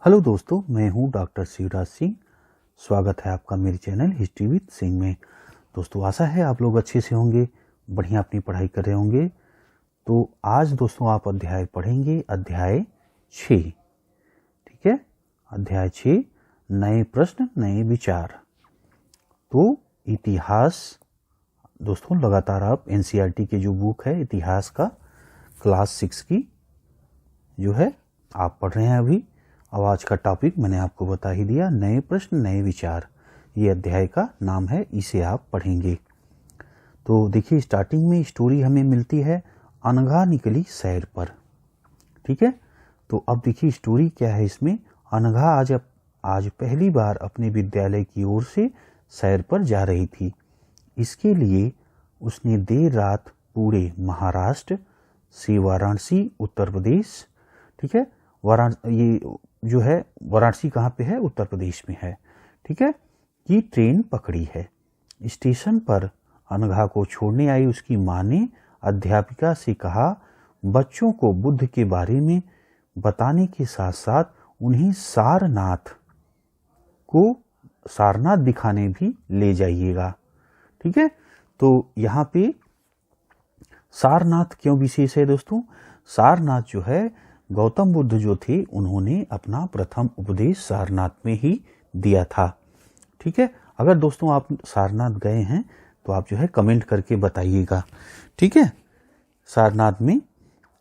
Hello दोस्तों, मैं हूं डॉक्टर शिवराज सिंह। स्वागत है आपका मेरे चैनल हिस्ट्री विद सिंह में। दोस्तों, आशा है आप लोग अच्छे से होंगे, बढ़िया अपनी पढ़ाई कर रहे होंगे। तो आज दोस्तों आप अध्याय पढ़ेंगे, अध्याय 6। ठीक है, अध्याय 6, नए प्रश्न नए विचार। तो इतिहास दोस्तों, लगातार आप एनसीईआरटी के जो बुक है इतिहास का क्लास 6 की जो है आप पढ़ रहे हैं अभी। अब आज का टॉपिक मैंने आपको बता ही दिया, नए प्रश्न नए विचार। ये अध्याय का नाम है, इसे आप पढ़ेंगे। तो देखिए, स्टार्टिंग में स्टोरी हमें मिलती है, अनघा निकली सैर पर। ठीक है, तो अब देखिए स्टोरी क्या है इसमें। अनघा आज पहली बार अपने विद्यालय की ओर से सैर पर जा रही थी। इसके लिए उसने देर रात पूरे महाराष्ट्र से वाराणसी, उत्तर प्रदेश, ठीक है, ये जो है वाराणसी कहाँ पे है, उत्तर प्रदेश में है, ठीक है, की ट्रेन पकड़ी है। स्टेशन पर अनघा को छोड़ने आई उसकी माँ ने अध्यापिका से कहा, बच्चों को बुद्ध के बारे में बताने के साथ साथ उन्हें सारनाथ दिखाने भी ले जाइएगा। ठीक है, तो यहाँ पे सारनाथ क्यों विशेष है दोस्तों? सारनाथ जो है, गौतम बुद्ध जो थे उन्होंने अपना प्रथम उपदेश सारनाथ में ही दिया था। ठीक है, अगर दोस्तों आप सारनाथ गए हैं तो आप जो है कमेंट करके बताइएगा। ठीक है, सारनाथ में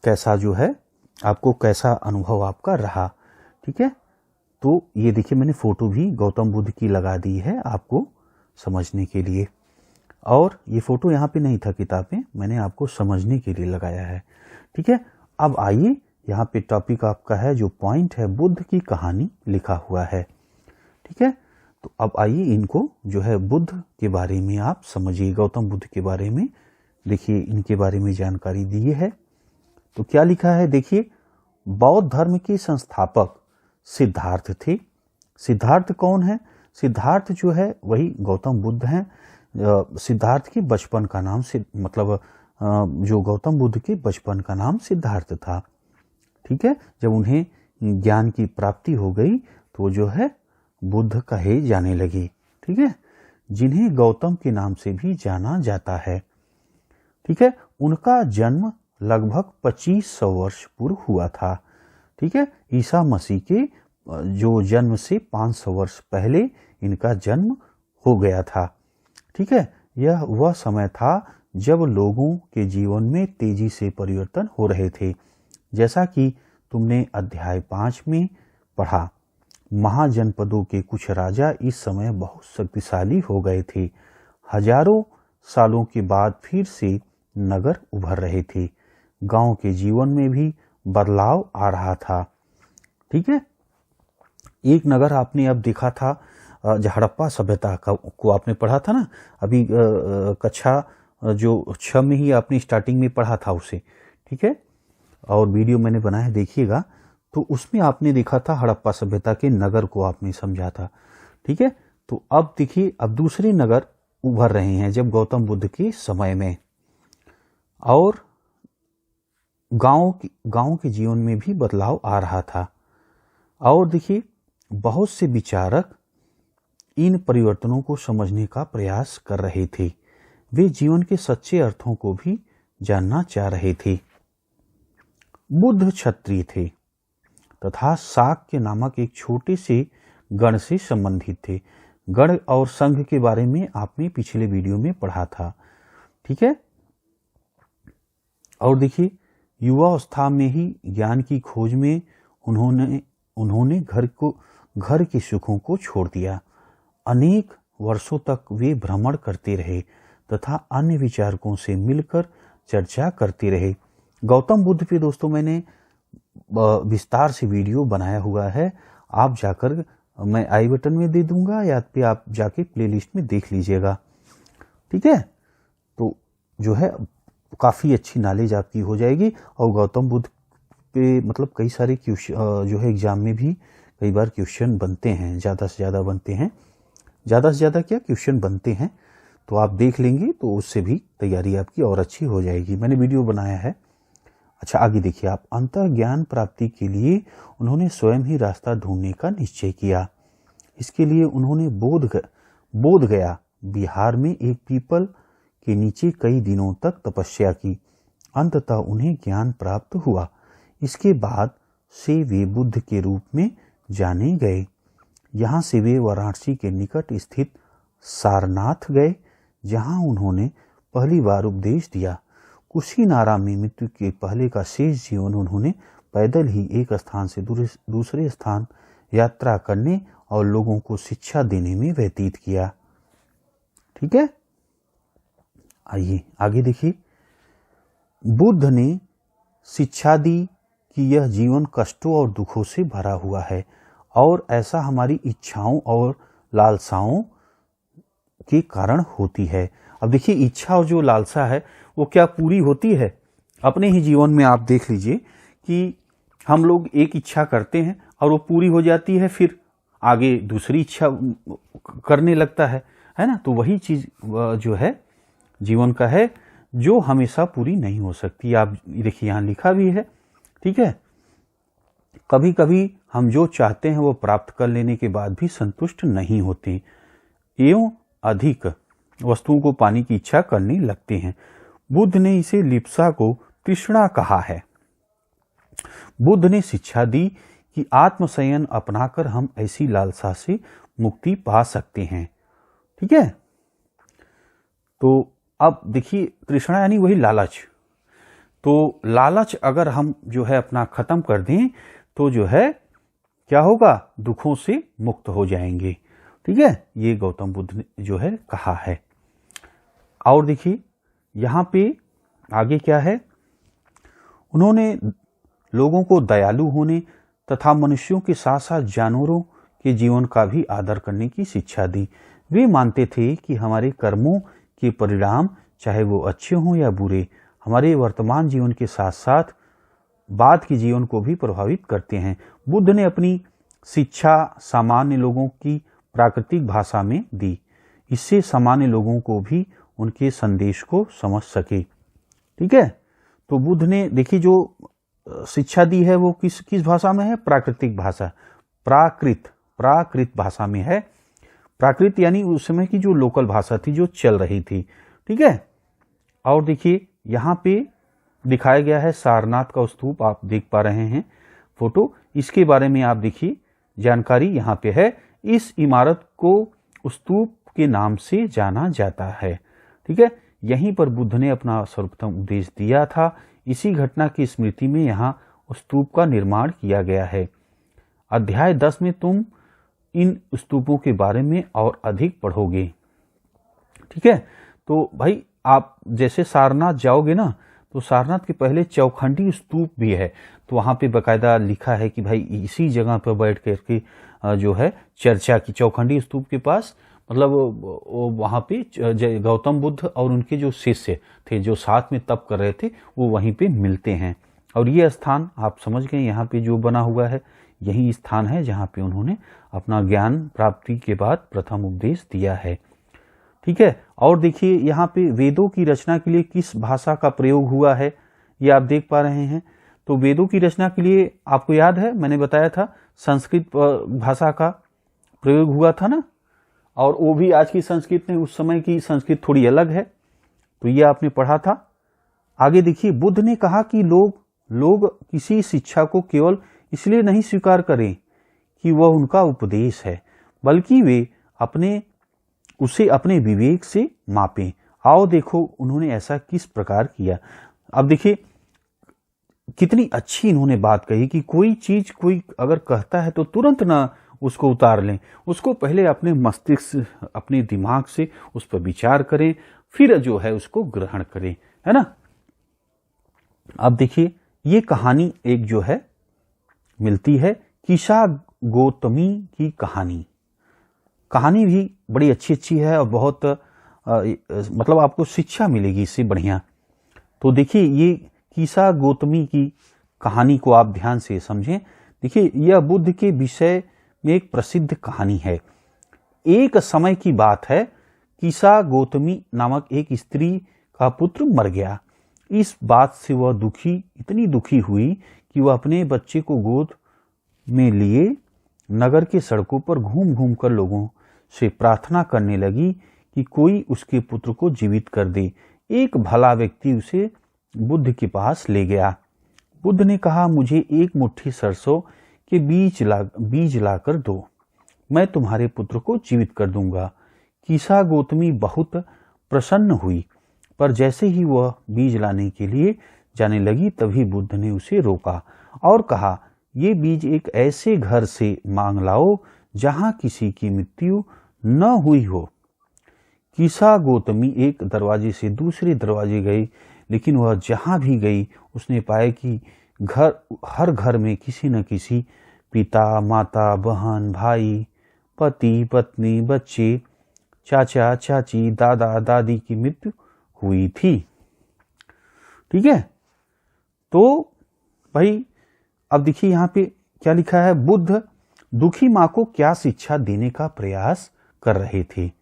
कैसा जो है आपको कैसा अनुभव आपका रहा। ठीक है, तो ये देखिए मैंने फोटो भी गौतम बुद्ध की लगा दी है आपको समझने के लिए। और ये फोटो यहाँ पे नहीं था किताब में, मैंने आपको समझने के लिए लगाया है। ठीक है, अब आइए यहाँ पे टॉपिक आपका है, जो पॉइंट है, बुद्ध की कहानी लिखा हुआ है। ठीक है, तो अब आइए इनको जो है बुद्ध के बारे में आप समझिए, गौतम बुद्ध के बारे में देखिए, इनके बारे में जानकारी दी है। तो क्या लिखा है देखिए, बौद्ध धर्म के संस्थापक सिद्धार्थ थे। सिद्धार्थ कौन है? सिद्धार्थ जो है वही गौतम बुद्ध हैं। सिद्धार्थ के बचपन का नाम जो गौतम बुद्ध के बचपन का नाम सिद्धार्थ था। ठीक है, जब उन्हें ज्ञान की प्राप्ति हो गई तो जो है बुद्ध कहे जाने लगे। ठीक है, जिन्हें गौतम के नाम से भी जाना जाता है। ठीक है, उनका जन्म लगभग 2500 वर्ष पूर्व हुआ था। ठीक है, ईसा मसीह के जो जन्म से 500 वर्ष पहले इनका जन्म हो गया था। ठीक है, यह वह समय था जब लोगों के जीवन में तेजी से परिवर्तन हो रहे थे। जैसा कि तुमने अध्याय 5 में पढ़ा, महाजनपदों के कुछ राजा इस समय बहुत शक्तिशाली हो गए थे। हजारों सालों के बाद फिर से नगर उभर रहे थे। गांव के जीवन में भी बदलाव आ रहा था। ठीक है, एक नगर आपने अब देखा था, हड़प्पा सभ्यता को आपने पढ़ा था ना अभी, कक्षा जो 6 में ही आपने स्टार्टिंग में पढ़ा था उसे। ठीक है, और वीडियो मैंने बनाया देखिएगा, तो उसमें आपने देखा था हड़प्पा सभ्यता के नगर को आपने समझा था। ठीक है, तो अब देखिए, अब दूसरे नगर उभर रहे हैं जब गौतम बुद्ध के समय में, और गांव के जीवन में भी बदलाव आ रहा था। और देखिए, बहुत से विचारक इन परिवर्तनों को समझने का प्रयास कर रहे थे। वे जीवन के सच्चे अर्थों को भी जानना चाह रहे थे। बुद्ध क्षत्रिय थे तथा शाक्य नामक एक छोटे से गण से संबंधित थे। गण और संघ के बारे में आपने पिछले वीडियो में पढ़ा था। ठीक है, और देखिए, युवावस्था में ही ज्ञान की खोज में उन्होंने घर के सुखों को छोड़ दिया। अनेक वर्षों तक वे भ्रमण करते रहे तथा अन्य विचारकों से मिलकर चर्चा करते रहे। गौतम बुद्ध पे दोस्तों मैंने विस्तार से वीडियो बनाया हुआ है, आप जाकर, मैं आई बटन में दे दूंगा या पे आप जाके प्लेलिस्ट में देख लीजिएगा। ठीक है, तो जो है काफ़ी अच्छी नॉलेज आपकी हो जाएगी। और गौतम बुद्ध पे कई सारे क्वेश्चन जो है एग्जाम में भी कई बार क्वेश्चन बनते हैं, ज़्यादा से ज़्यादा बनते हैं, ज़्यादा से ज़्यादा क्या क्वेश्चन बनते हैं, तो आप देख लेंगे तो उससे भी तैयारी आपकी और अच्छी हो जाएगी। मैंने वीडियो बनाया है, अच्छा आगे देखिए आप, अंतर ज्ञान प्राप्ति के लिए उन्होंने स्वयं ही रास्ता ढूंढने का निश्चय किया। इसके लिए उन्होंने बोध गया बिहार में एक पीपल के नीचे कई दिनों तक तपस्या की। अंततः उन्हें ज्ञान प्राप्त हुआ। इसके बाद से वे बुद्ध के रूप में जाने गए। यहाँ से वे वाराणसी के निकट स्थित सारनाथ गए, जहाँ उन्होंने पहली बार उपदेश दिया। कुशीनारा में मृत्यु के पहले का शेष जीवन उन्होंने पैदल ही एक स्थान से दूसरे स्थान यात्रा करने और लोगों को शिक्षा देने में व्यतीत किया। ठीक है, आइए आगे देखिए। बुद्ध ने शिक्षा दी कि यह जीवन कष्टों और दुखों से भरा हुआ है और ऐसा हमारी इच्छाओं और लालसाओं के कारण होती है। अब देखिए, इच्छा और जो लालसा है वो क्या पूरी होती है? अपने ही जीवन में आप देख लीजिए कि हम लोग एक इच्छा करते हैं और वो पूरी हो जाती है, फिर आगे दूसरी इच्छा करने लगता है ना। तो वही चीज जो है जीवन का है, जो हमेशा पूरी नहीं हो सकती। आप देखिए यहाँ लिखा भी है, ठीक है। कभी कभी हम जो चाहते हैं वो प्राप्त कर लेने के बाद भी संतुष्ट नहीं होते एवं अधिक वस्तुओं को पाने की इच्छा करने लगते हैं। बुद्ध ने इसे लिप्सा को तृष्णा कहा है। बुद्ध ने शिक्षा दी कि आत्मसंयम अपनाकर हम ऐसी लालसा से मुक्ति पा सकते हैं। ठीक है, तो अब देखिए, तृष्णा यानी वही लालच। तो लालच अगर हम जो है अपना खत्म कर दें तो जो है क्या होगा, दुखों से मुक्त हो जाएंगे। ठीक है, ये गौतम बुद्ध ने जो है कहा है। और देखिए यहां पे आगे क्या है, उन्होंने लोगों को दयालु होने तथा मनुष्यों के साथ साथ जानवरों के जीवन का भी आदर करने की शिक्षा दी। वे मानते थे कि हमारे कर्मों के परिणाम, चाहे वो अच्छे हों या बुरे, हमारे वर्तमान जीवन के साथ साथ बाद के जीवन को भी प्रभावित करते हैं। बुद्ध ने अपनी शिक्षा सामान्य लोगों की प्राकृतिक भाषा में दी। इससे सामान्य लोगों को भी उनके संदेश को समझ सके। ठीक है, तो बुद्ध ने देखिए जो शिक्षा दी है वो किस भाषा में है? प्राकृतिक भाषा, प्राकृत भाषा में है। प्राकृत यानी उस समय की जो लोकल भाषा थी, जो चल रही थी। ठीक है, और देखिए यहां पे दिखाया गया है सारनाथ का स्तूप, आप देख पा रहे हैं फोटो। इसके बारे में आप देखिए जानकारी यहां पे है। इस इमारत को स्तूप के नाम से जाना जाता है। ठीक है, यहीं पर बुद्ध ने अपना सर्वप्रथम उपदेश दिया था। इसी घटना की स्मृति में यहाँ स्तूप का निर्माण किया गया है। अध्याय 10 में तुम इन स्तूपों के बारे में और अधिक पढ़ोगे। ठीक है, तो भाई आप जैसे सारनाथ जाओगे ना, तो सारनाथ के पहले चौखंडी स्तूप भी है। तो वहां पे बकायदा लिखा है कि भाई इसी जगह पर बैठ करके जो है चर्चा की। चौखंडी स्तूप के पास मतलब वहां पे गौतम बुद्ध और उनके जो शिष्य थे, जो साथ में तप कर रहे थे, वो वहीं पे मिलते हैं। और ये स्थान आप समझ गए, यहाँ पे जो बना हुआ है यही स्थान है जहाँ पे उन्होंने अपना ज्ञान प्राप्ति के बाद प्रथम उपदेश दिया है। ठीक है, और देखिए यहाँ पे वेदों की रचना के लिए किस भाषा का प्रयोग हुआ है, ये आप देख पा रहे हैं। तो वेदों की रचना के लिए आपको याद है, मैंने बताया था संस्कृत भाषा का प्रयोग हुआ था ना, और वो भी आज की संस्कृत नहीं, उस समय की संस्कृत थोड़ी अलग है। तो ये आपने पढ़ा था। आगे देखिए, बुद्ध ने कहा कि लोग किसी शिक्षा को केवल इसलिए नहीं स्वीकार करें कि वह उनका उपदेश है, बल्कि वे उसे अपने विवेक से मापें। आओ देखो उन्होंने ऐसा किस प्रकार किया। अब देखिए कितनी अच्छी इन्होंने बात कही कि कोई चीज कोई अगर कहता है तो तुरंत ना उसको उतार लें, उसको पहले अपने मस्तिष्क, अपने दिमाग से उस पर विचार करें, फिर जो है उसको ग्रहण करें, है ना। अब देखिए ये कहानी एक जो है मिलती है, कीशा गौतमी की कहानी भी बड़ी अच्छी है और बहुत मतलब आपको शिक्षा मिलेगी इससे बढ़िया। तो देखिए ये कीशा गौतमी की कहानी को आप ध्यान से समझें। देखिए यह बुद्ध के विषय में एक प्रसिद्ध कहानी है। एक समय की बात है, कीशा गौतमी नामक एक स्त्री का पुत्र मर गया। इस बात से वह इतनी दुखी हुई कि वह अपने बच्चे को गोद में लिए नगर के सड़कों पर घूम घूम कर लोगों से प्रार्थना करने लगी कि कोई उसके पुत्र को जीवित कर दे। एक भला व्यक्ति उसे बुद्ध के पास ले गया। बुद्ध ने कहा, मुझे एक मुट्ठी सरसों के बीज लाकर दो, मैं तुम्हारे पुत्र को जीवित कर दूंगा। कीसा गौतमी बहुत प्रसन्न हुई, पर जैसे ही वह बीज लाने के लिए जाने लगी तभी बुद्ध ने उसे रोका और कहा, ये बीज एक ऐसे घर से मांग लाओ जहां किसी की मृत्यु न हुई हो। कीसा गौतमी एक दरवाजे से दूसरे दरवाजे गई, लेकिन वह जहां भी गई उसने पाया कि हर घर में किसी न किसी पिता, माता, बहन, भाई, पति, पत्नी, बच्चे, चाचा, चाची, दादा, दादी की मृत्यु हुई थी। ठीक है, तो भाई अब देखिए यहाँ पे क्या लिखा है, बुद्ध दुखी माँ को क्या शिक्षा देने का प्रयास कर रहे थे।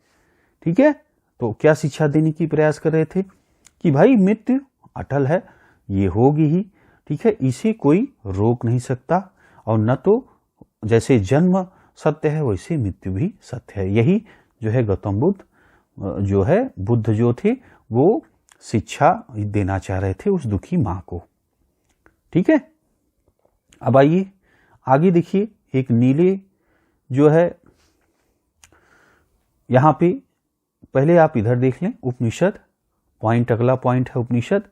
ठीक है, तो क्या शिक्षा देने की प्रयास कर रहे थे कि भाई मृत्यु अटल है, ये होगी ही। ठीक है, इसे कोई रोक नहीं सकता, और न तो जैसे जन्म सत्य है वैसे मृत्यु भी सत्य है। यही जो है गौतम बुद्ध जो है बुद्ध जो थे वो शिक्षा देना चाह रहे थे उस दुखी माँ को। ठीक है, अब आइए आगे देखिए, एक नीले जो है यहां पे पहले आप इधर देख लें, उपनिषद पॉइंट, अगला पॉइंट है उपनिषद।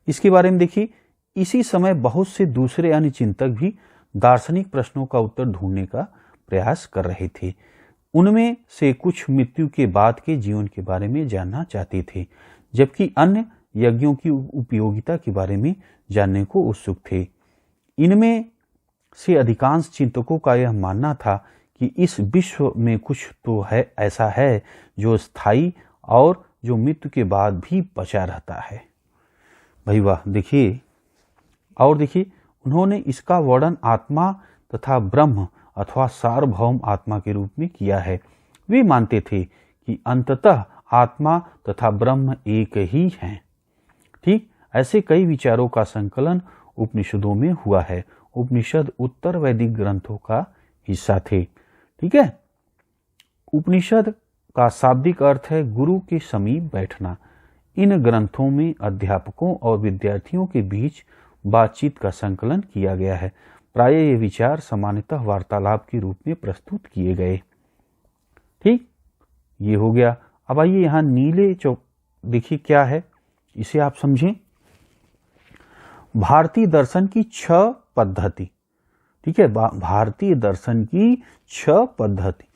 इसके बारे में देखिए, इसी समय बहुत से दूसरे अन्य चिंतक भी दार्शनिक प्रश्नों का उत्तर ढूंढने का प्रयास कर रहे थे। उनमें से कुछ मृत्यु के बाद के जीवन के बारे में जानना चाहते थे, जबकि अन्य यज्ञों की उपयोगिता के बारे में जानने को उत्सुक थे। इनमें से अधिकांश चिंतकों का यह मानना था कि इस विश्व में कुछ तो है, ऐसा है जो स्थायी और जो मृत्यु के बाद भी बचा रहता है। भाई वाह, देखिए, और देखिए उन्होंने इसका वर्णन आत्मा तथा ब्रह्म अथवा सार्वभौम आत्मा के रूप में किया है। वे मानते थे कि अंततः आत्मा तथा ब्रह्म एक ही हैं। ठीक, ऐसे कई विचारों का संकलन उपनिषदों में हुआ है। उपनिषद उत्तर वैदिक ग्रंथों का हिस्सा थे। ठीक है, उपनिषद का शाब्दिक अर्थ है गुरु के समीप बैठना। इन ग्रंथों में अध्यापकों और विद्यार्थियों के बीच बातचीत का संकलन किया गया है। प्रायः ये विचार सामान्यतः वार्तालाप के रूप में प्रस्तुत किए गए। ठीक, ये हो गया। अब आइए यहाँ नीले चौक देखिए क्या है, इसे आप समझें। भारतीय दर्शन की 6 पद्धति। ठीक है, भारतीय दर्शन की 6 पद्धति,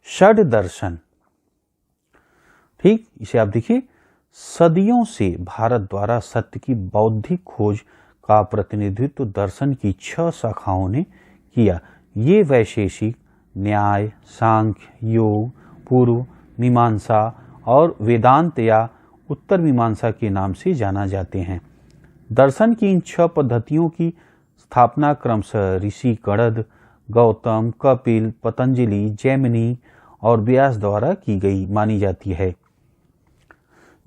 षड दर्शन। ठीक, इसे आप देखिए, सदियों से भारत द्वारा सत्य की बौद्धिक खोज का प्रतिनिधित्व दर्शन की 6 शाखाओं ने किया। ये वैशेषिक, न्याय, सांख्य, योग, पूर्व मीमांसा और वेदांत या उत्तर मीमांसा के नाम से जाना जाते हैं। दर्शन की इन 6 पद्धतियों की स्थापना क्रमशः ऋषि कणद, गौतम, कपिल, पतंजलि, जैमिनी और व्यास द्वारा की गई मानी जाती है,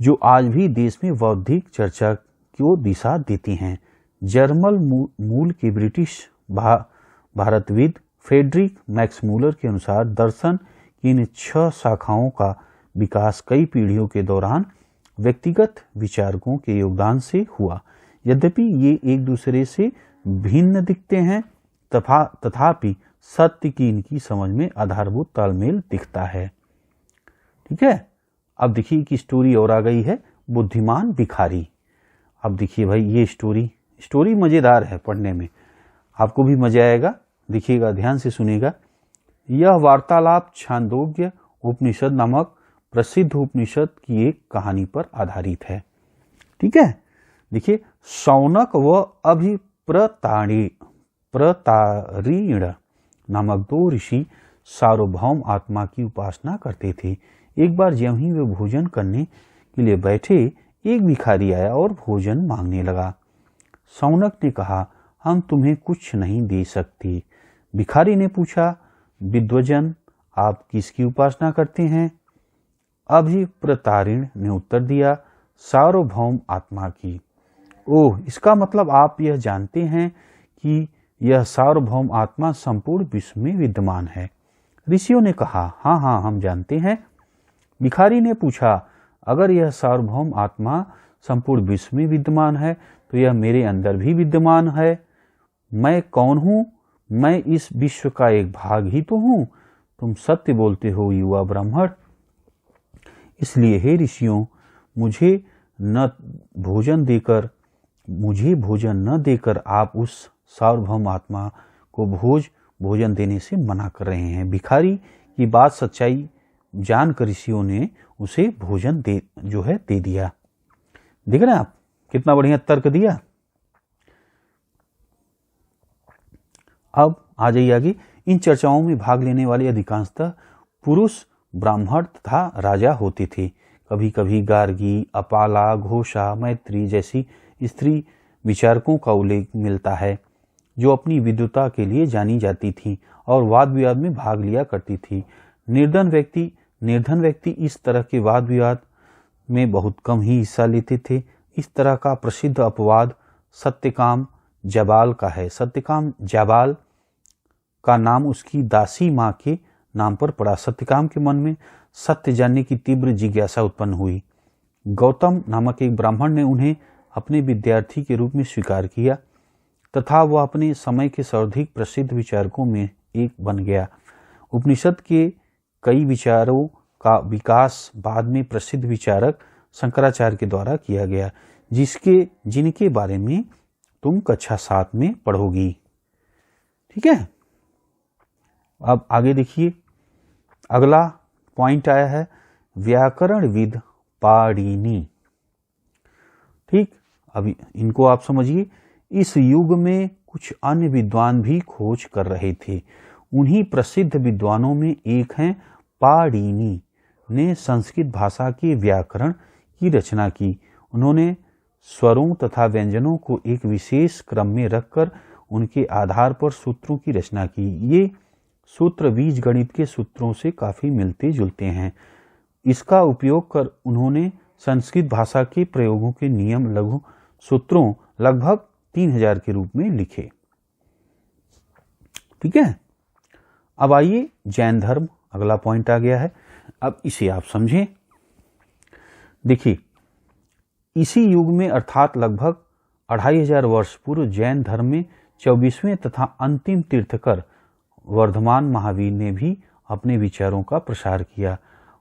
जो आज भी देश में बौद्धिक चर्चा को दिशा देती हैं। जर्मन मूल के ब्रिटिश भारतविद फ्रेडरिक मैक्समूलर के अनुसार दर्शन की इन 6 शाखाओं का विकास कई पीढ़ियों के दौरान व्यक्तिगत विचारकों के योगदान से हुआ। यद्यपि ये एक दूसरे से भिन्न दिखते हैं, तथापि सत्य की इनकी समझ में आधारभूत तालमेल दिखता है। ठीक है, अब देखिए कि स्टोरी और आ गई है, बुद्धिमान भिखारी। अब देखिए भाई, ये स्टोरी मजेदार है, पढ़ने में आपको भी मजा आएगा। देखिएगा, ध्यान से सुनिएगा। यह वार्तालाप छांदोग्य उपनिषद नामक प्रसिद्ध उपनिषद की एक कहानी पर आधारित है। ठीक है, देखिए, शौनक व प्रतारीण नामक 2 ऋषि सार्वभौम आत्मा की उपासना करते थे। एक बार जब ही वे भोजन करने के लिए बैठे, एक भिखारी आया और भोजन मांगने लगा। शौनक ने कहा, हम तुम्हें कुछ नहीं दे सकते। भिखारी ने पूछा, विद्वजन, आप किसकी उपासना करते हैं? अभिप्रतारिण ने उत्तर दिया, सार्वभौम आत्मा की। ओह, इसका मतलब आप यह जानते हैं कि यह सार्वभौम आत्मा संपूर्ण विश्व में विद्यमान है। ऋषियों ने कहा, हाँ हाँ, हम जानते हैं। भिखारी ने पूछा, अगर यह सार्वभौम आत्मा संपूर्ण विश्व में विद्यमान है तो यह मेरे अंदर भी विद्यमान है। मैं कौन हूँ? मैं इस विश्व का एक भाग ही तो हूँ। तुम सत्य बोलते हो युवा ब्राह्मण। इसलिए हे ऋषियों, मुझे भोजन न देकर आप उस सार्वभौम आत्मा को भोजन देने से मना कर रहे हैं। भिखारी की बात सच्चाई जानकर ऋषियों ने उसे भोजन दे दिया। देख रहे हैं आप, कितना बढ़िया तर्क दिया। अब आ जाइए आगे। इन चर्चाओं में भाग लेने वाले अधिकांशतः पुरुष ब्राह्मण तथा राजा होते थे। कभी कभी गार्गी, अपाला, घोषा, मैत्री जैसी स्त्री विचारकों का उल्लेख मिलता है, जो अपनी विद्वता के लिए जानी जाती थी और वाद विवाद में भाग लिया करती थी। निर्धन व्यक्ति इस तरह के वाद विवाद में बहुत कम ही हिस्सा लेते थे। इस तरह का प्रसिद्ध अपवाद सत्यकाम जाबाल का है। सत्यकाम जाबाल का नाम उसकी दासी माँ के नाम पर पड़ा। सत्यकाम के मन में सत्य जानने की तीव्र जिज्ञासा उत्पन्न हुई। गौतम नामक एक ब्राह्मण ने उन्हें अपने विद्यार्थी के रूप में स्वीकार किया तथा वह अपने समय के सर्वाधिक प्रसिद्ध विचारकों में एक बन गया। उपनिषद के कई विचारों का विकास बाद में प्रसिद्ध विचारक शंकराचार्य के द्वारा किया गया, जिनके बारे में तुम कक्षा 7 में पढ़ोगी। ठीक है, अब आगे देखिए। अगला पॉइंट आया है व्याकरणविद पाणिनि। ठीक, अभी इनको आप समझिए। इस युग में कुछ अन्य विद्वान भी खोज कर रहे थे। उन्हीं प्रसिद्ध विद्वानों में एक हैं पाणिनि ने संस्कृत भाषा के व्याकरण की रचना की। उन्होंने स्वरों तथा व्यंजनों को एक विशेष क्रम में रखकर उनके आधार पर सूत्रों की रचना की। ये सूत्र बीज गणित के सूत्रों से काफी मिलते जुलते हैं। इसका उपयोग कर उन्होंने संस्कृत भाषा के प्रयोगों के नियम लघु सूत्रों लगभग 3000 के रूप में लिखे। ठीक है, अब आइए जैन धर्म। अगला पॉइंट आ गया है, अब इसे आप समझें। देखिए, इसी युग में अर्थात लगभग 2500 वर्ष पूर्व जैन धर्म में 24वें तथा अंतिम तीर्थकर वर्धमान महावीर ने भी अपने विचारों का प्रसार किया।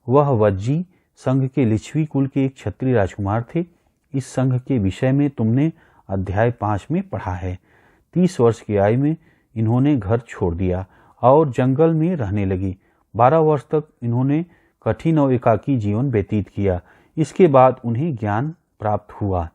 वह वज्जी संघ के लिच्छवी कुल के एक क्षत्रिय राजकुमार थे। इस संघ के विषय में तुमने अध्याय 5 में पढ़ा है। 30 वर्ष की आयु में इन्होंने घर छोड़ दिया और जंगल में रहने लगी। 12 वर्ष तक इन्होंने कठिन और एकाकी जीवन व्यतीत किया। इसके बाद उन्हें ज्ञान प्राप्त हुआ।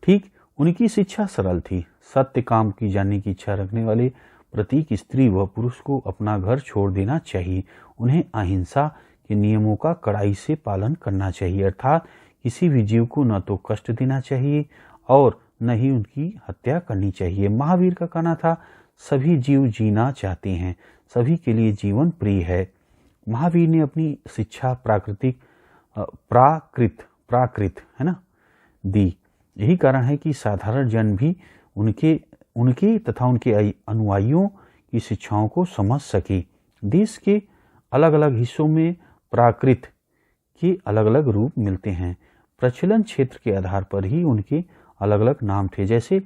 ठीक, उनकी शिक्षा सरल थी। सत्य काम की जानने की इच्छा रखने वाले प्रत्येक स्त्री व पुरुष को अपना घर छोड़ देना चाहिए। उन्हें अहिंसा के नियमों का कड़ाई से पालन करना चाहिए, अर्थात किसी भी जीव को न तो कष्ट देना चाहिए और न ही उनकी हत्या करनी चाहिए। महावीर का कहना था, सभी जीव जीना चाहते हैं, सभी के लिए जीवन प्रिय है। महावीर ने अपनी शिक्षा प्राकृत है ना दी। यही कारण है कि साधारण जन भी उनके तथा उनके अनुयायियों की शिक्षाओं को समझ सके। देश के अलग अलग हिस्सों में प्राकृत के अलग अलग रूप मिलते हैं। प्रचलन क्षेत्र के आधार पर ही उनके अलग अलग नाम थे। जैसे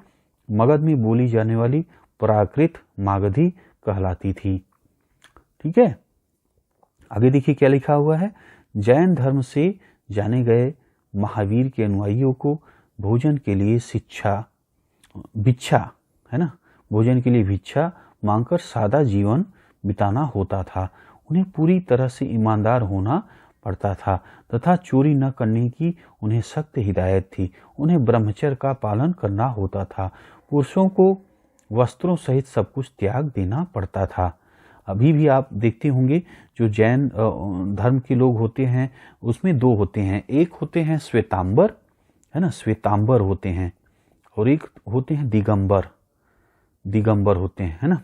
मगध में बोली जाने वाली प्राकृत मागधी कहलाती थी। ठीक है, आगे देखिए क्या लिखा हुआ है। जैन धर्म से जाने गए महावीर के अनुयायियों को भोजन के लिए भिक्षा मांगकर सादा जीवन बिताना होता था। उन्हें पूरी तरह से ईमानदार होना पड़ता था तथा चोरी न करने की उन्हें सख्त हिदायत थी। उन्हें ब्रह्मचर्य का पालन करना होता था। पुरुषों को वस्त्रों सहित सब कुछ त्याग देना पड़ता था। अभी भी आप देखते होंगे जो जैन धर्म के लोग होते हैं उसमें 2 होते हैं। एक होते हैं श्वेतांबर, है ना, श्वेतांबर होते हैं, और एक होते हैं दिगंबर होते हैं, है ना।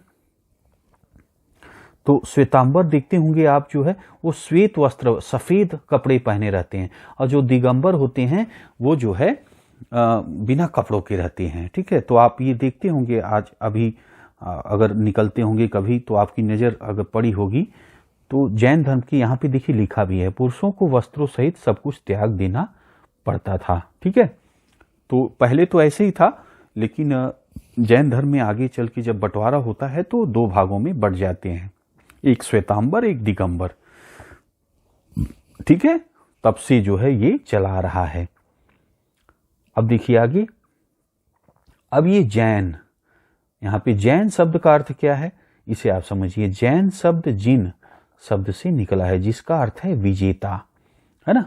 तो श्वेतांबर देखते होंगे आप, जो है वो श्वेत वस्त्र सफेद कपड़े पहने रहते हैं, और जो दिगंबर होते हैं वो जो है बिना कपड़ों के रहते हैं। ठीक है, तो आप ये देखते होंगे आज अभी अगर निकलते होंगे कभी तो आपकी नज़र अगर पड़ी होगी तो जैन धर्म की यहाँ पे देखिए लिखा भी है, पुरुषों को वस्त्रों सहित सब कुछ त्याग देना पड़ता था। ठीक है, तो पहले तो ऐसे ही था, लेकिन जैन धर्म में आगे चल के जब बंटवारा होता है तो दो भागों में बंट जाते हैं, एक श्वेतांबर एक दिगंबर। ठीक है, तब से जो है ये चला रहा है। अब देखिए आगे, अब ये जैन, यहां पे जैन शब्द का अर्थ क्या है इसे आप समझिए। जैन शब्द जिन शब्द से निकला है जिसका अर्थ है विजेता, है ना।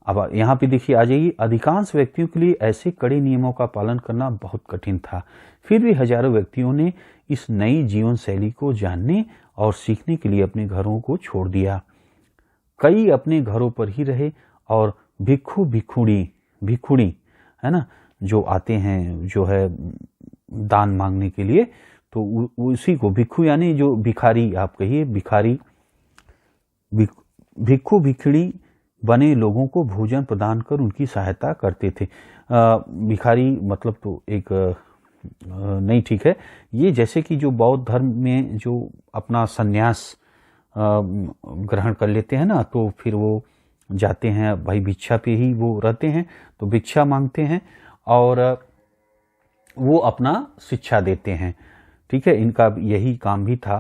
अब यहां पे देखिए आ जाइए, अधिकांश व्यक्तियों के लिए ऐसे कड़े नियमों का पालन करना बहुत कठिन था, फिर भी हजारों व्यक्तियों ने इस नई जीवन शैली को जानने और सीखने के लिए अपने घरों को छोड़ दिया। कई अपने घरों पर ही रहे और भिक्षु भिक्षुणी है ना, जो आते हैं जो है दान मांगने के लिए, तो उसी को भिक्षु यानी जो भिखारी आप कहिए, भिक्षु भिक्षुणी बने लोगों को भोजन प्रदान कर उनकी सहायता करते थे। भिखारी मतलब तो एक नहीं, ठीक है, ये जैसे कि जो बौद्ध धर्म में जो अपना संन्यास ग्रहण कर लेते हैं ना, तो फिर वो जाते हैं भाई भिक्षा पे ही वो रहते हैं, तो भिक्षा मांगते हैं और वो अपना शिक्षा देते हैं। ठीक है, इनका यही काम भी था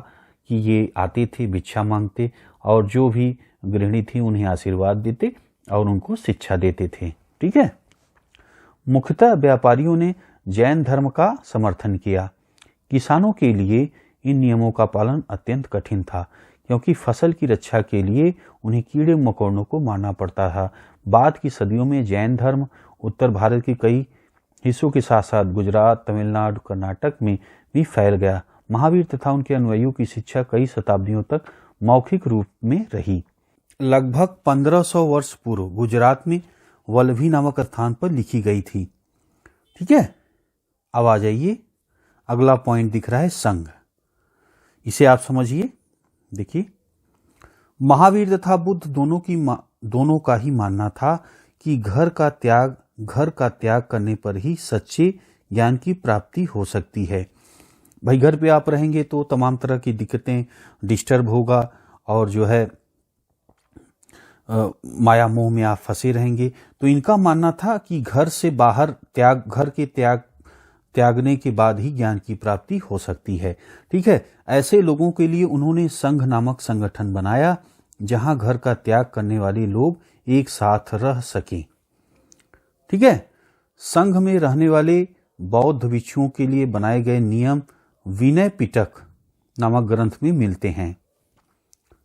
कि ये आते थे भिक्षा मांगते और जो भी गृहिणी थी उन्हें आशीर्वाद देते और उनको शिक्षा देते थे। ठीक है, मुख्यतः व्यापारियों ने जैन धर्म का समर्थन किया। किसानों के लिए इन नियमों का पालन अत्यंत कठिन था क्योंकि फसल की रक्षा के लिए उन्हें कीड़े मकोड़ों को मारना पड़ता था। बाद की सदियों में जैन धर्म उत्तर भारत के कई हिस्सों के साथ साथ गुजरात, तमिलनाडु, कर्नाटक में भी फैल गया। महावीर तथा उनके अनुयायियों की शिक्षा कई शताब्दियों तक मौखिक रूप में रही। लगभग 1500 वर्ष पूर्व गुजरात में वल्लभी नामक स्थान पर लिखी गई थी। ठीक है, अब आ जाइए, अगला पॉइंट दिख रहा है संघ, इसे आप समझिए। देखिए, महावीर तथा बुद्ध दोनों का ही मानना था कि घर का त्याग करने पर ही सच्चे ज्ञान की प्राप्ति हो सकती है। भाई घर पे आप रहेंगे तो तमाम तरह की दिक्कतें डिस्टर्ब होगा और जो है माया मोह में आप फंसे रहेंगे। तो इनका मानना था कि घर से बाहर घर के त्यागने के बाद ही ज्ञान की प्राप्ति हो सकती है। ठीक है, ऐसे लोगों के लिए उन्होंने संघ नामक संगठन बनाया जहां घर का त्याग करने वाले लोग एक साथ रह सकें। ठीक है, संघ में रहने वाले बौद्ध भिक्षुओं के लिए बनाए गए नियम विनय पिटक नामक ग्रंथ में मिलते हैं।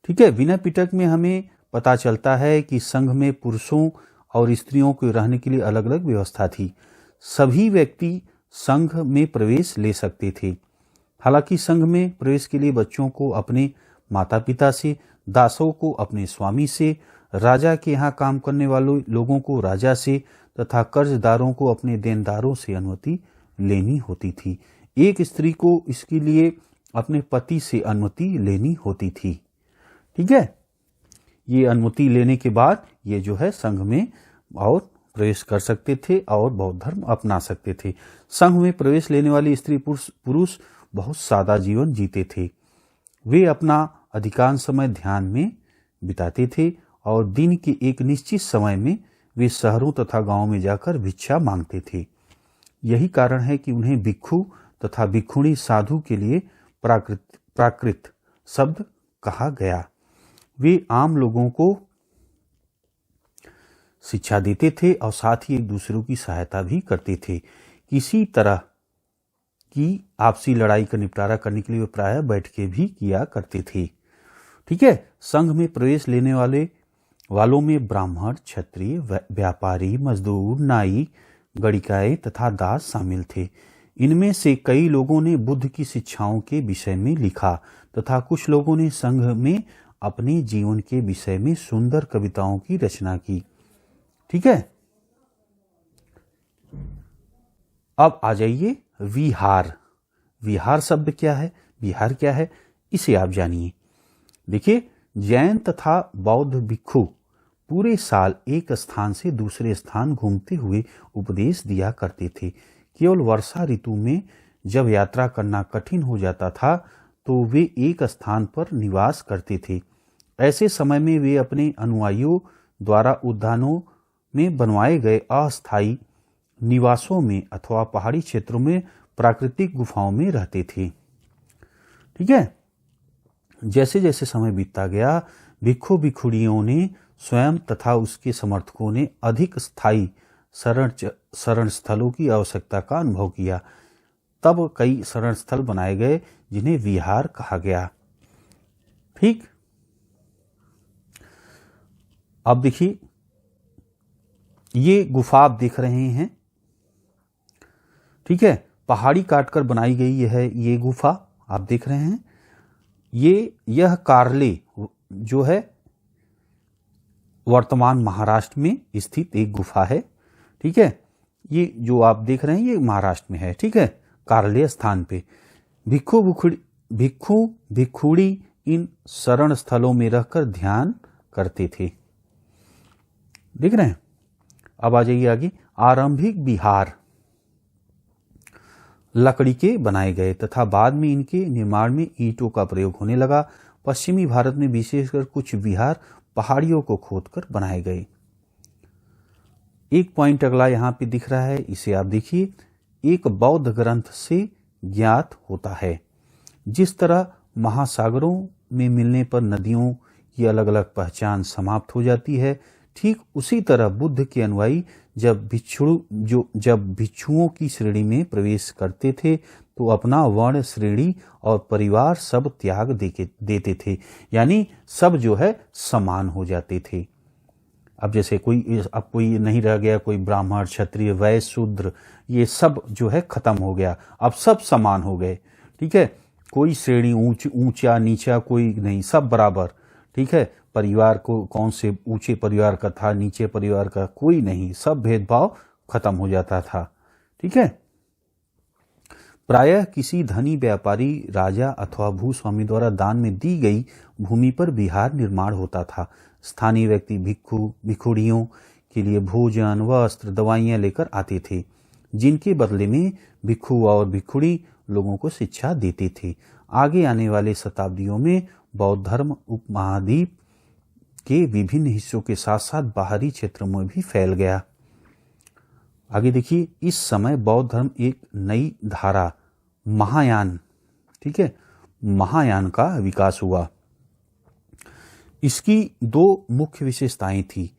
ठीक है, विनय पिटक में हमें पता चलता है कि संघ में पुरुषों और स्त्रियों के रहने के लिए अलग अलग व्यवस्था थी। सभी व्यक्ति संघ में प्रवेश ले सकते थे। हालांकि संघ में प्रवेश के लिए बच्चों को अपने माता पिता से, दासों को अपने स्वामी से, राजा के यहाँ काम करने वाले लोगों को राजा से तथा कर्जदारों को अपने देनदारों से अनुमति लेनी होती थी। एक स्त्री को इसके लिए अपने पति से अनुमति लेनी होती थी। ठीक है, ये अनुमति लेने के बाद ये जो है संघ में और प्रवेश कर सकते थे और बौद्ध धर्म अपना सकते थे। संघ में प्रवेश लेने वाली स्त्री पुरुष बहुत सादा जीवन जीते थे। वे अपना अधिकांश समय ध्यान में बिताते थे और दिन के एक निश्चित समय में वे शहरों तथा गांवों में जाकर भिक्षा मांगते थे। यही कारण है कि उन्हें भिक्षु तथा भिक्षुणी साधु के लिए प्राकृत शब्द कहा गया। वे आम लोगों को शिक्षा देते थे और साथ ही एक दूसरों की सहायता भी करते थे। किसी तरह की आपसी लड़ाई का निपटारा करने के लिए वे प्रायः बैठकें भी किया करते थे। ठीक है, संघ में प्रवेश लेने वालों में ब्राह्मण, क्षत्रिय, व्यापारी, मजदूर, नाई, गणिकाएं तथा दास शामिल थे। इनमें से कई लोगों ने बुद्ध की शिक्षाओं के विषय में लिखा तथा कुछ लोगों ने संघ में अपने जीवन के विषय में सुंदर कविताओं की रचना की। ठीक है, अब आ जाइए विहार। विहार शब्द क्या है, विहार क्या है, इसे आप जानिए। देखिए, जैन तथा बौद्ध भिक्षु पूरे साल एक स्थान से दूसरे स्थान घूमते हुए उपदेश दिया करते थे। केवल वर्षा ऋतु में जब यात्रा करना कठिन हो जाता था तो वे एक स्थान पर निवास करते थे। ऐसे समय में वे अपने अनुयायियों द्वारा उद्यानों में बनवाए गए अस्थायी निवासों में अथवा पहाड़ी क्षेत्रों में प्राकृतिक गुफाओं में रहते थे। ठीक है। जैसे जैसे समय बीतता गया, भिक्षु भिक्षुणियों ने स्वयं तथा उसके समर्थकों ने अधिक स्थायी शरण स्थलों की आवश्यकता का अनुभव किया। तब कई शरण स्थल बनाए गए जिन्हें विहार कहा गया। ठीक। अब देखिए, ये गुफा आप देख रहे हैं। ठीक है। पहाड़ी काटकर बनाई गई है ये गुफा आप देख रहे हैं। यह कार्ले जो है वर्तमान महाराष्ट्र में स्थित एक गुफा है। ठीक है। ये जो आप देख रहे हैं ये महाराष्ट्र में है। ठीक है। कार्ले स्थान पे भिक्षु भिक्षुणी इन शरण स्थलों में रहकर ध्यान करते थे। देख रहे हैं। अब आ जाइए आगे। आरंभिक विहार लकड़ी के बनाए गए तथा बाद में इनके निर्माण में ईंटों का प्रयोग होने लगा। पश्चिमी भारत में विशेषकर कुछ विहार पहाड़ियों को खोदकर बनाए गए। एक पॉइंट अगला यहां पे दिख रहा है, इसे आप देखिए। एक बौद्ध ग्रंथ से ज्ञात होता है। जिस तरह महासागरों में मिलने पर नदियों की अलग अलग पहचान समाप्त हो जाती है, ठीक उसी तरह बुद्ध के अनुयायी जब भिक्षुओं की श्रेणी में प्रवेश करते थे तो अपना वर्ण श्रेणी और परिवार सब त्याग देते थे। यानी सब जो है समान हो जाते थे। अब जैसे कोई नहीं रह गया, कोई ब्राह्मण क्षत्रिय वैश्य शूद्र, ये सब जो है खत्म हो गया। अब सब समान हो गए। ठीक है। कोई श्रेणी ऊंचा नीचा कोई नहीं, सब बराबर। ठीक है। परिवार को कौन से ऊंचे परिवार का था नीचे परिवार का कोई नहीं, सब भेदभाव खत्म हो जाता था। ठीक है। प्रायः किसी धनी व्यापारी राजा अथवा भूस्वामी द्वारा दान में दी गई भूमि पर विहार निर्माण होता था। स्थानीय व्यक्ति भिक्षु भिक्षुणियों के लिए भोजन वस्त्र दवाइयां लेकर आते थे, जिनके बदले में भिक्षु और भिक्षुणी लोगों को शिक्षा देते थे। आगे आने वाले शताब्दियों में बौद्ध धर्म उपमहाद्वीप के विभिन्न हिस्सों के साथ साथ बाहरी क्षेत्रों में भी फैल गया। आगे देखिए, इस समय बौद्ध धर्म एक नई धारा महायान, ठीक है, महायान का विकास हुआ। इसकी दो मुख्य विशेषताएं थी।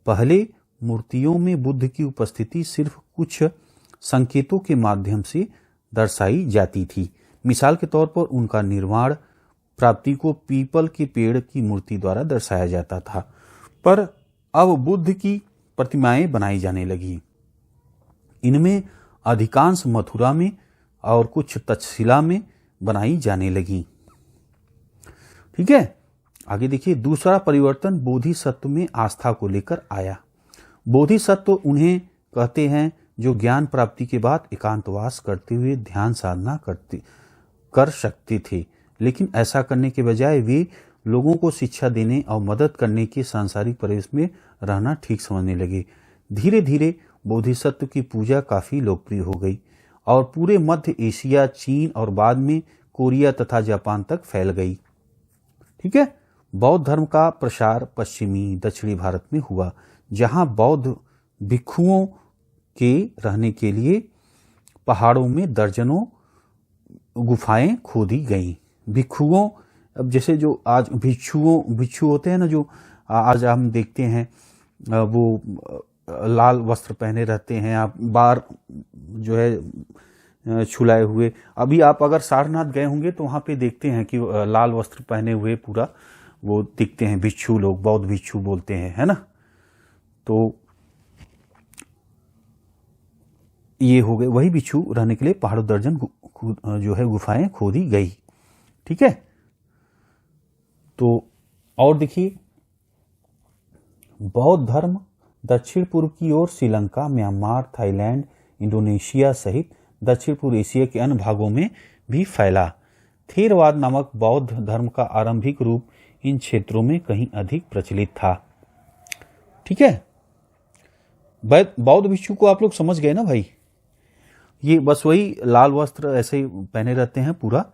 पहले, मूर्तियों में बुद्ध की उपस्थिति सिर्फ कुछ संकेतों के माध्यम से दर्शाई जाती थी। मिसाल के तौर पर उनका निर्माण प्राप्ति को पीपल के पेड़ की मूर्ति द्वारा दर्शाया जाता था, पर अब बुद्ध की प्रतिमाएं बनाई जाने लगी। इनमें अधिकांश मथुरा में और कुछ तक्षशिला में बनाई जाने लगी। ठीक है। आगे देखिए, दूसरा परिवर्तन बोधिसत्व में आस्था को लेकर आया। बोधिसत्व उन्हें कहते हैं जो ज्ञान प्राप्ति के बाद एकांतवास करते हुए ध्यान साधना कर सकते थे, लेकिन ऐसा करने के बजाय वे लोगों को शिक्षा देने और मदद करने के सांसारिक परिवेश में रहना ठीक समझने लगे। धीरे धीरे बोधिसत्व की पूजा काफी लोकप्रिय हो गई और पूरे मध्य एशिया, चीन और बाद में कोरिया तथा जापान तक फैल गई। ठीक है। बौद्ध धर्म का प्रसार पश्चिमी दक्षिणी भारत में हुआ, जहां बौद्ध भिक्षुओं के रहने के लिए पहाड़ों में दर्जनों गुफाएं खोदी गईं। भिक्षुओं, अब जैसे जो आज भिक्षु होते हैं ना, जो आज हम देखते हैं वो लाल वस्त्र पहने रहते हैं, आप बार जो है छुलाए हुए। अभी आप अगर सारनाथ गए होंगे तो वहां पे देखते हैं कि लाल वस्त्र पहने हुए पूरा वो दिखते हैं भिक्षु लोग, बौद्ध भिक्षु बोलते हैं, है ना। तो ये हो गए, वही भिक्षु रहने के लिए पहाड़ों दर्जन जो है गुफाएं खोदी गई। ठीक है। तो और देखिए, बौद्ध धर्म दक्षिण पूर्व की ओर श्रीलंका, म्यांमार, थाईलैंड, इंडोनेशिया सहित दक्षिण पूर्व एशिया के अन्य भागों में भी फैला। थेरवाद नामक बौद्ध धर्म का आरंभिक रूप इन क्षेत्रों में कहीं अधिक प्रचलित था। ठीक है, बौद्ध भिक्षु को आप लोग समझ गए ना भाई। ये बस वही लाल वस्त्र ऐसे ही पहने रहते हैं पूरा,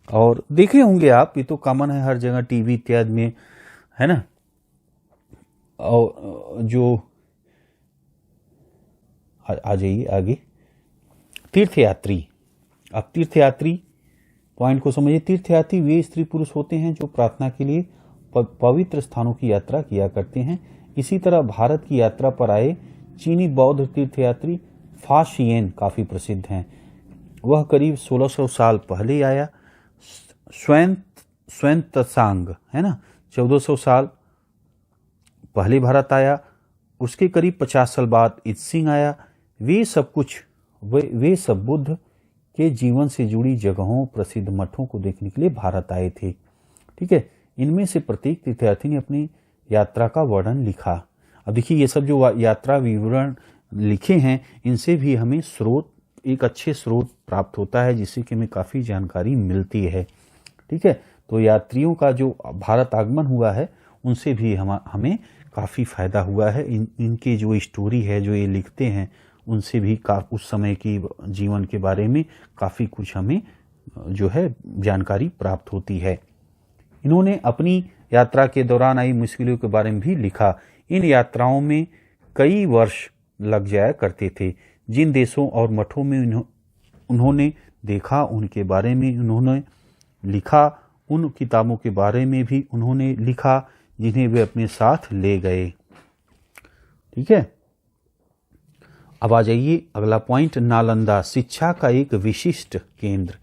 और देखे होंगे आप, ये तो कॉमन है हर जगह, टीवी इत्यादि में, है ना। और जो आ जाइए आगे, तीर्थयात्री। अब तीर्थयात्री पॉइंट को समझिए। तीर्थयात्री वे स्त्री पुरुष होते हैं जो प्रार्थना के लिए पवित्र स्थानों की यात्रा किया करते हैं। इसी तरह भारत की यात्रा पर आए चीनी बौद्ध तीर्थयात्री फा शियेन काफी प्रसिद्ध हैं। वह करीब 1600 साल पहले आया। स्वयं त्सांग है ना, 1400 साल पहले भारत आया। उसके करीब 50 साल बाद इत्सिंग आया। वे सब बुद्ध के जीवन से जुड़ी जगहों, प्रसिद्ध मठों को देखने के लिए भारत आए थे। ठीक है, इनमें से प्रत्येक तीर्थयात्री ने अपनी यात्रा का वर्णन लिखा। अब देखिए, ये सब जो यात्रा विवरण लिखे हैं, इनसे भी हमें एक अच्छे स्रोत प्राप्त होता है, जिससे कि हमें काफी जानकारी मिलती है। ठीक है, तो यात्रियों का जो भारत आगमन हुआ है, उनसे भी हमें काफी फायदा हुआ है। इनकी जो स्टोरी है, जो ये लिखते हैं, उनसे भी उस समय की जीवन के बारे में काफी कुछ हमें जो है जानकारी प्राप्त होती है। इन्होंने अपनी यात्रा के दौरान आई मुश्किलों के बारे में भी लिखा। इन यात्राओं में कई वर्ष लग जाया करते थे। जिन देशों और मठों में उन्होंने देखा, उनके बारे में उन्होंने लिखा। उन किताबों के बारे में भी उन्होंने लिखा जिन्हें वे अपने साथ ले गए। ठीक है, अब आ जाइए अगला पॉइंट, नालंदा, शिक्षा का एक विशिष्ट केंद्र।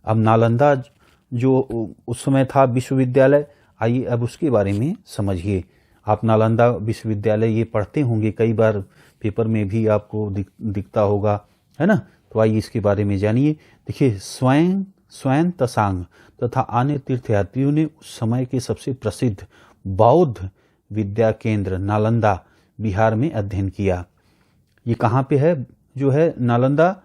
अब नालंदा जो उस समय था विश्वविद्यालय, आइए अब उसके बारे में समझिए। आप नालंदा विश्वविद्यालय ये पढ़ते होंगे, कई बार पेपर में भी आपको दिखता होगा, है ना। तो आइए इसके बारे में जानिए। देखिए, स्वयं त्सांग तथा अन्य तीर्थयात्रियों ने उस समय के सबसे प्रसिद्ध बौद्ध विद्या केंद्र नालंदा बिहार में अध्ययन किया। ये कहाँ पे है जो है नालंदा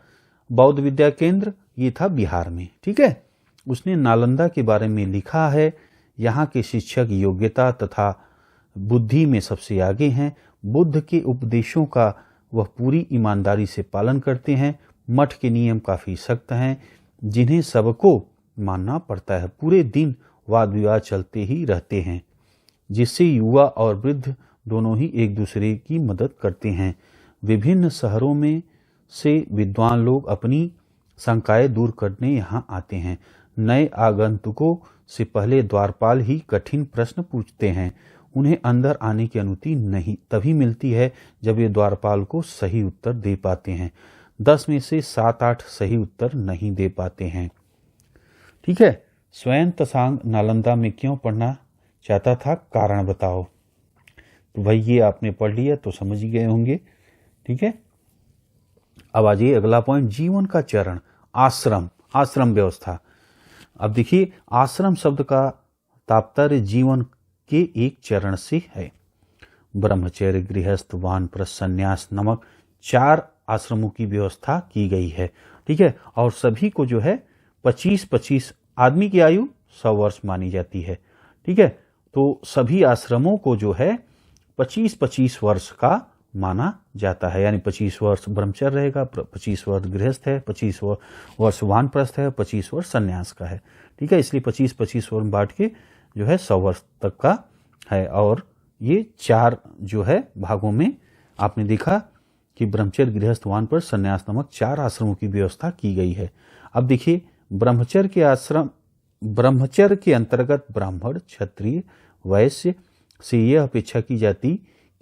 बौद्ध विद्या केंद्र? ये था बिहार में। ठीक है, उसने नालंदा के बारे में लिखा है। यहाँ के शिक्षक योग्यता तथा बुद्धि में सबसे आगे हैं। बुद्ध के उपदेशों का वह पूरी ईमानदारी से पालन करते हैं। मठ के नियम काफी सख्त हैं, जिन्हें सबको मानना पड़ता है। पूरे दिन वाद विवाद चलते ही रहते हैं, जिससे युवा और वृद्ध दोनों ही एक दूसरे की मदद करते हैं। विभिन्न शहरों में से विद्वान लोग अपनी शंकाएं दूर करने यहाँ आते हैं। नए आगंतुकों से पहले द्वारपाल ही कठिन प्रश्न पूछते हैं। उन्हें अंदर आने की अनुमति नहीं तभी मिलती है जब ये द्वारपाल को सही उत्तर दे पाते हैं। 10 में से 7-8 सही उत्तर नहीं दे पाते हैं। ठीक है, स्वयं त्सांग नालंदा में क्यों पढ़ना चाहता था, कारण बताओ। तो भाई ये आपने पढ़ लिया तो समझ ही गए होंगे। ठीक है, अब आ जाइए अगला पॉइंट, जीवन का चरण, आश्रम व्यवस्था। अब देखिए, आश्रम शब्द का तात्पर्य जीवन के एक चरण से है। ब्रह्मचर्य, गृहस्थ, वानप्रस्थ, संन्यास नामक 4 आश्रमों की व्यवस्था की गई है। ठीक है, और सभी को जो है 25-25 आदमी की आयु 100 वर्ष मानी जाती है। ठीक है, तो सभी आश्रमों को जो है 25-25 वर्ष का माना जाता है। यानी 25 वर्ष ब्रह्मचर्य रहेगा, 25 वर्ष गृहस्थ है, 25 वर्ष वानप्रस्थ है, 25 वर्ष संन्यास का है। ठीक है, इसलिए 25-25 वर्ष बांट के जो है 100 वर्ष तक का है। और ये 4 जो है भागों में आपने देखा कि ब्रह्मचर्य, गृहस्थ, वानप्रस्थ, संन्यास नामक 4 आश्रमों की व्यवस्था की गई है। अब देखिए, ब्रह्मचर्य के अंतर्गत ब्राह्मण, क्षत्रिय, वैश्य से यह अपेक्षा की जाती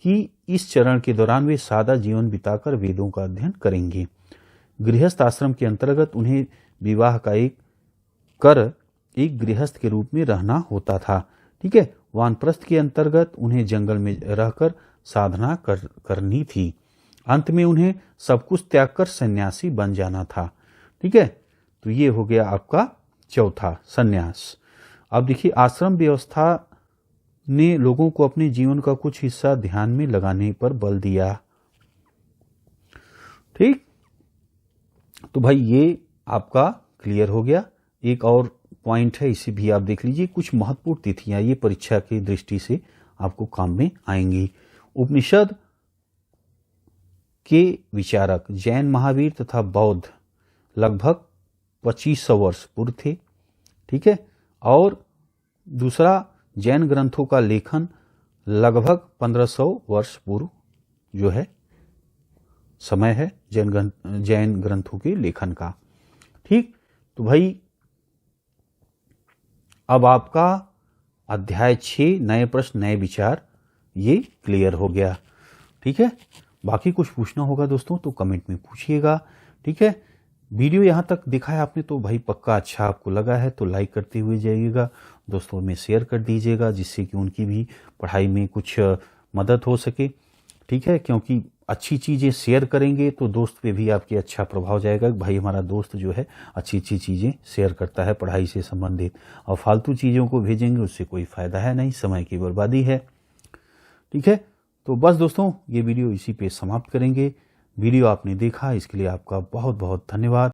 कि इस चरण के दौरान वे सादा जीवन बिताकर वेदों का अध्ययन करेंगे। गृहस्थ आश्रम के अंतर्गत उन्हें विवाह का एक गृहस्थ के रूप में रहना होता था। ठीक है, वानप्रस्थ के अंतर्गत उन्हें जंगल में रहकर साधना करनी थी। अंत में उन्हें सब कुछ त्याग कर सन्यासी बन जाना था। ठीक है, तो ये हो गया आपका चौथा, सन्यास। अब देखिए, आश्रम व्यवस्था ने लोगों को अपने जीवन का कुछ हिस्सा ध्यान में लगाने पर बल दिया। ठीक, तो भाई ये आपका क्लियर हो गया। एक और पॉइंट है, इसे भी आप देख लीजिए। कुछ महत्वपूर्ण तिथियां ये परीक्षा की दृष्टि से आपको काम में आएंगी। उपनिषद के विचारक जैन महावीर तथा बौद्ध लगभग 2500 वर्ष पूर्व थे। ठीक है, और दूसरा जैन ग्रंथों का लेखन लगभग 1500 वर्ष पूर्व जो है समय है जैन ग्रंथों के लेखन का। ठीक, तो भाई अब आपका अध्याय 6 नए प्रश्न नए विचार ये क्लियर हो गया। ठीक है, बाकी कुछ पूछना होगा दोस्तों तो कमेंट में पूछिएगा। ठीक है, वीडियो यहाँ तक देखा है आपने तो भाई पक्का अच्छा आपको लगा है तो लाइक करते हुए जाइएगा, दोस्तों में शेयर कर दीजिएगा जिससे कि उनकी भी पढ़ाई में कुछ मदद हो सके। ठीक है, क्योंकि अच्छी चीज़ें शेयर करेंगे तो दोस्त पे भी आपके अच्छा प्रभाव जाएगा। भाई हमारा दोस्त जो है अच्छी अच्छी चीज़ें शेयर करता है पढ़ाई से संबंधित, और फालतू चीज़ों को भेजेंगे उससे कोई फ़ायदा है नहीं, समय की बर्बादी है। ठीक है, तो बस दोस्तों ये वीडियो इसी पे समाप्त करेंगे। वीडियो आपने देखा इसके लिए आपका बहुत बहुत धन्यवाद।